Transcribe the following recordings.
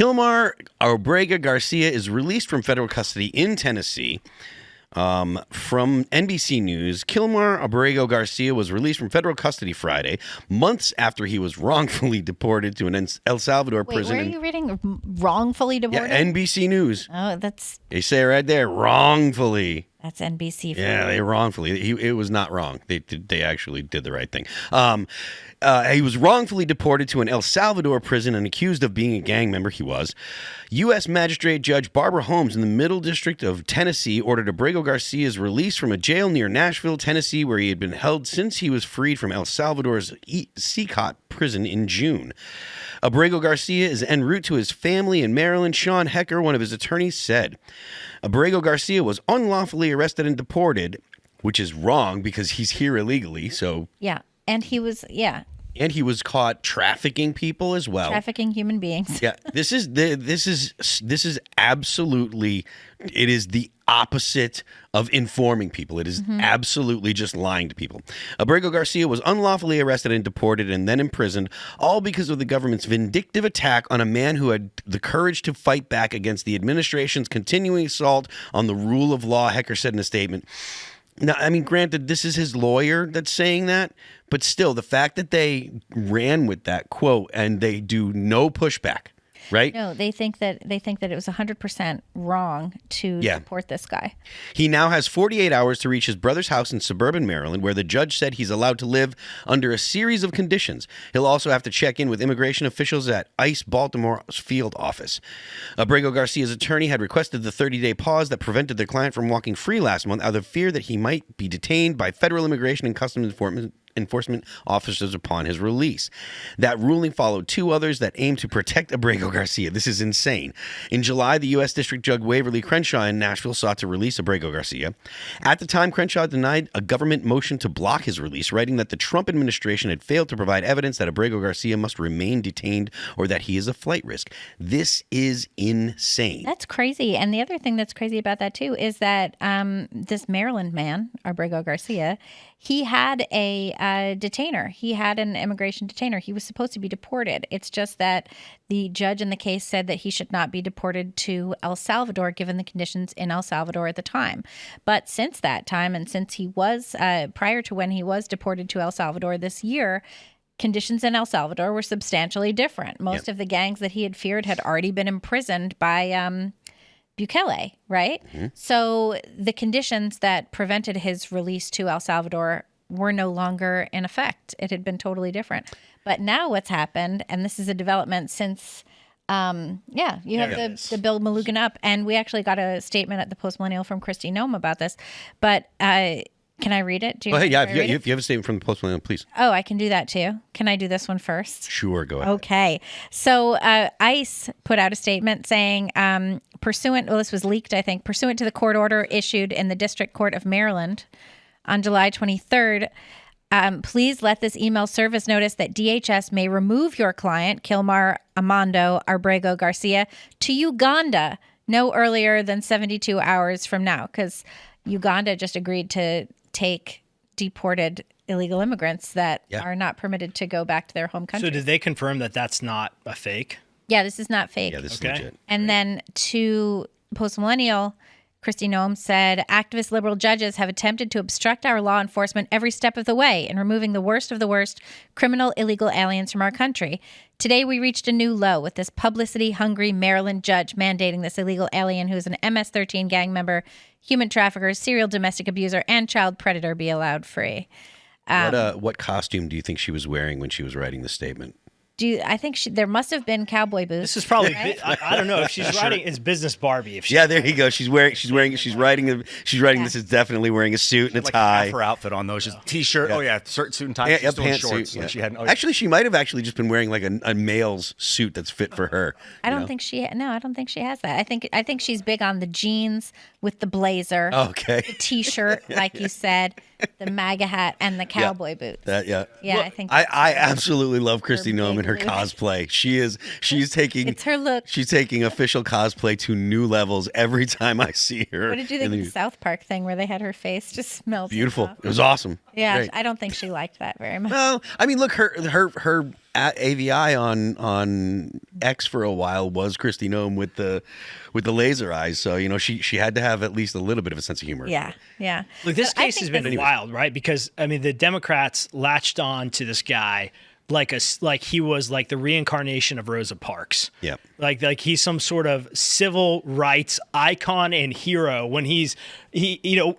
Kilmar Abrego Garcia is released from federal custody in Tennessee. From NBC News, Kilmar Abrego Garcia was released from federal custody Friday, months after he was wrongfully deported to an El Salvador prison. Where are you reading? Wrongfully deported? Yeah, NBC News. Oh, that's... They say it right there, wrongfully. That's NBC. Yeah, they wrongfully. It was not wrong. They actually did the right thing. He was wrongfully deported to an El Salvador prison and accused of being a gang member. He was. U.S. Magistrate Judge Barbara Holmes in the Middle District of Tennessee ordered Abrego Garcia's release from a jail near Nashville, Tennessee, where he had been held since he was freed from El Salvador's Secot prison in June. Abrego Garcia is en route to his family in Maryland. Sean Hecker, one of his attorneys, said Abrego Garcia was unlawfully arrested and deported, which is wrong because he's here illegally. So yeah, and he was caught trafficking people as well. Trafficking human beings. Yeah, this is absolutely, it is the opposite of informing people. It is absolutely just lying to people. Abrego Garcia was unlawfully arrested and deported and then imprisoned, all because of the government's vindictive attack on a man who had the courage to fight back against the administration's continuing assault on the rule of law, Hecker said in a statement. Now, I mean, granted, this is his lawyer that's saying that, but still, the fact that they ran with that quote and they do no pushback, right? No, they think that it was 100% wrong to deport this guy. He now has 48 hours to reach his brother's house in suburban Maryland, where the judge said he's allowed to live under a series of conditions. He'll also have to check in with immigration officials at ICE Baltimore's field office. Abrego Garcia's attorney had requested the 30-day pause that prevented their client from walking free last month out of fear that he might be detained by federal immigration and customs enforcement officers upon his release. That ruling followed two others that aimed to protect Abrego Garcia. This is insane. In July, the U.S. District Judge Waverly Crenshaw in Nashville sought to release Abrego Garcia. At the time, Crenshaw denied a government motion to block his release, writing that the Trump administration had failed to provide evidence that Abrego Garcia must remain detained or that he is a flight risk. This is insane. That's crazy. And the other thing that's crazy about that, too, is that this Maryland man, Abrego Garcia, he had a detainer. He had an immigration detainer. He was supposed to be deported. It's just that the judge in the case said that he should not be deported to El Salvador given the conditions in El Salvador at the time. But since that time, and since he was, prior to when he was deported to El Salvador this year, conditions in El Salvador were substantially different. Most of the gangs that he had feared had already been imprisoned by Bukele, right? Mm-hmm. So the conditions that prevented his release to El Salvador were no longer in effect. It had been totally different. But now what's happened, and this is a development since, you have the Bill Malugan up, and we actually got a statement at the Post Millennial from Kristi Noem about this. But can I read it? If you have a statement from the Post Millennial, please. Oh, I can do that too. Can I do this one first? Sure, go ahead. Okay. So ICE put out a statement saying, this was leaked, I think, pursuant to the court order issued in the District Court of Maryland on July 23rd, please let this email serve as notice that DHS may remove your client, Kilmar Abrego Garcia, to Uganda no earlier than 72 hours from now, because Uganda just agreed to take deported illegal immigrants that are not permitted to go back to their home country. So did they confirm that that's not a fake? Yeah, this is not fake. Yeah, this is legit. And then to Post Millennial, Kristi Noem said, activist liberal judges have attempted to obstruct our law enforcement every step of the way in removing the worst of the worst criminal illegal aliens from our country. Today, we reached a new low with this publicity-hungry Maryland judge mandating this illegal alien who is an MS-13 gang member, human trafficker, serial domestic abuser, and child predator be allowed free. What costume do you think she was wearing when she was writing the statement? I think there must have been cowboy boots. This is probably, right? I don't know if she's writing, it's business Barbie. If there you go. She's writing this is definitely wearing a suit and a tie. Half her outfit on those, just t-shirt. Yeah. Oh yeah, suit and tie. She's still in shorts. Yeah. She had. Actually, she might have actually just been wearing like a male's suit that's fit for her. I don't think she has that. I think she's big on the jeans with the blazer. Okay. The t-shirt, like you said, the MAGA hat, and the cowboy boots. Yeah. Yeah, well, I think. I absolutely love Kristi Noem and her cosplay. She's taking. It's her look. She's taking official cosplay to new levels every time I see her. What did you think of the South Park thing where they had her face just smelled beautiful? Off? It was awesome. Yeah, Great. I don't think she liked that very much. Well, I mean, look, her AVI on X for a while was Kristi Noem with the laser eyes. So she had to have at least a little bit of a sense of humor. Yeah. Look, this case has been wild, right? Because I mean, the Democrats latched on to this guy like he was like the reincarnation of Rosa Parks. Yeah. Like he's some sort of civil rights icon and hero when he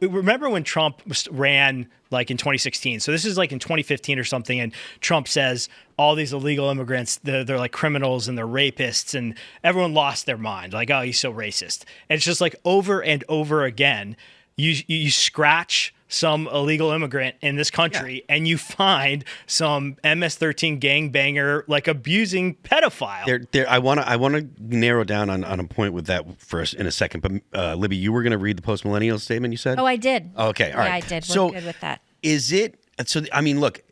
remember when Trump ran like in 2016. So this is like in 2015 or something. And Trump says all these illegal immigrants, they're like criminals and they're rapists, and everyone lost their mind. Like, oh, he's so racist. And it's just like over and over again, you scratch some illegal immigrant in this country and you find some MS-13 gangbanger like abusing pedophile. I want to narrow down on a point with that first in a second. But Libby, you were going to read the post-millennial statement you said? Oh, I did. Okay, all right. Yeah, I did. We're good with that. Is it so? I mean, look,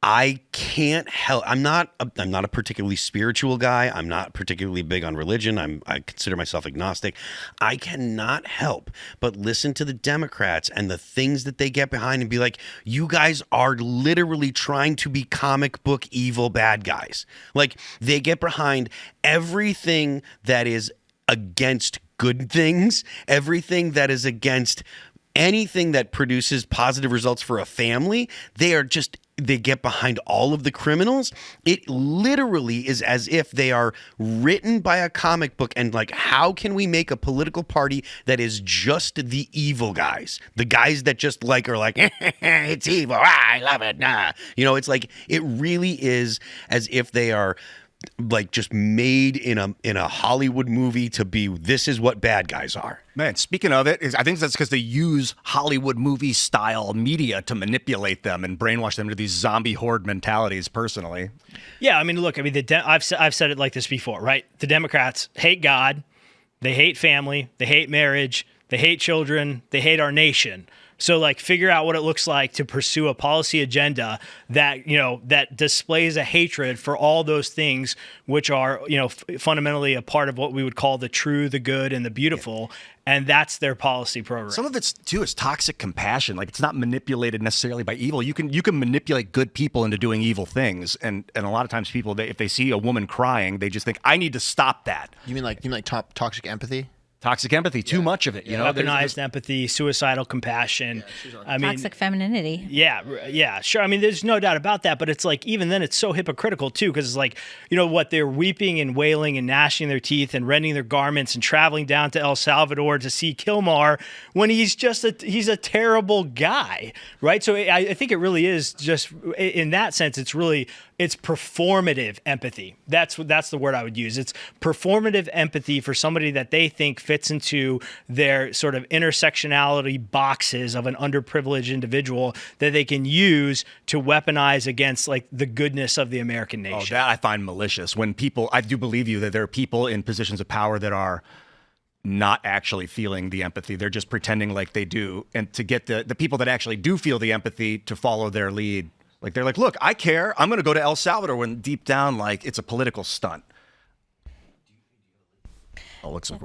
I can't help. I'm not a particularly spiritual guy. I'm not particularly big on religion. I consider myself agnostic. I cannot help but listen to the Democrats and the things that they get behind and be like, you guys are literally trying to be comic book evil bad guys. Like, they get behind everything that is against good things, everything that is against anything that produces positive results for a family. They get behind all of the criminals. It literally is as if they are written by a comic book, and like, how can we make a political party that is just the evil guys? The guys that just like are like, it's evil, I love it. Nah. It's like, it really is as if they are like just made in a Hollywood movie to be, this is what bad guys are. Man, speaking of it, I think that's because they use Hollywood movie style media to manipulate them and brainwash them into these zombie horde mentalities. Personally, yeah, I mean, look, I mean, I've said it like this before, right? The Democrats hate God, they hate family, they hate marriage, they hate children, they hate our nation. So, like, figure out what it looks like to pursue a policy agenda that, that displays a hatred for all those things, which are, fundamentally a part of what we would call the true, the good, and the beautiful. Yeah. And that's their policy program. Some of it's, too, is toxic compassion. Like, it's not manipulated necessarily by evil. You can manipulate good people into doing evil things. And a lot of times people, if they see a woman crying, they just think, I need to stop that. You mean like toxic empathy? Toxic empathy, too much of it. Weaponized empathy, suicidal compassion. Toxic femininity. Yeah, sure. I mean, there's no doubt about that. But it's like, even then, it's so hypocritical too, because it's like, what, they're weeping and wailing and gnashing their teeth and rending their garments and traveling down to El Salvador to see Kilmar when he's he's a terrible guy, right? So I think it really is just, in that sense, it's performative empathy. That's the word I would use. It's performative empathy for somebody that they think fits into their sort of intersectionality boxes of an underprivileged individual that they can use to weaponize against like the goodness of the American nation. Oh, that I find malicious. When people, I do believe you that there are people in positions of power that are not actually feeling the empathy. They're just pretending like they do. And to get the people that actually do feel the empathy to follow their lead. Like, they're like, look, I care. I'm going to go to El Salvador, when deep down, like, it's a political stunt. Oh, looks like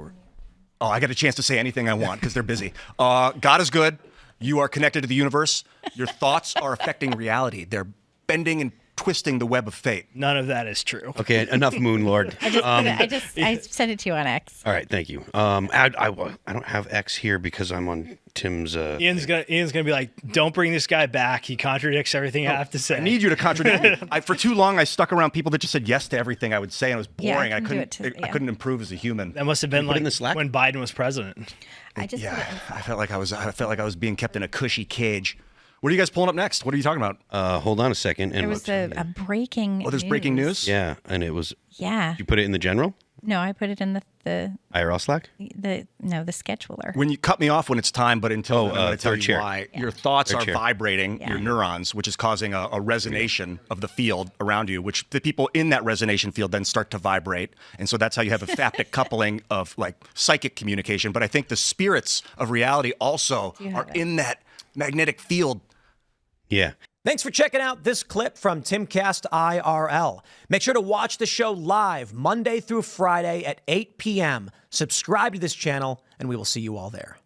I got a chance to say anything I want because they're busy. God is good. You are connected to the universe. Your thoughts are affecting reality. They're bending and twisting the web of fate. None of that is true. Okay, enough, Moon Lord. I sent it to you on X. All right, thank you. I don't have X here because I'm on Tim's. Ian's gonna be like, don't bring this guy back. He contradicts everything I have to say. I need you to contradict me. For too long, I stuck around people that just said yes to everything I would say, and it was boring. Yeah, I couldn't improve as a human. That must have been like when Biden was president. I felt like I was being kept in a cushy cage. What are you guys pulling up next? What are you talking about? Hold on a second. There was a breaking. Oh, there's breaking news? Yeah, and it was. Yeah. You put it in the general? No, I put it in the IRL Slack? The scheduler. When you cut me off when it's time, but until then, I'm going to tell you chair. why. Yeah. Your thoughts third are chair. vibrating, your neurons, which is causing a resonation of the field around you, which the people in that resonation field then start to vibrate. And so that's how you have a phaptic coupling of like psychic communication. But I think the spirits of reality also are in that magnetic field. Yeah. Thanks for checking out this clip from Timcast IRL. Make sure to watch the show live Monday through Friday at 8 p.m. Subscribe to this channel, and we will see you all there.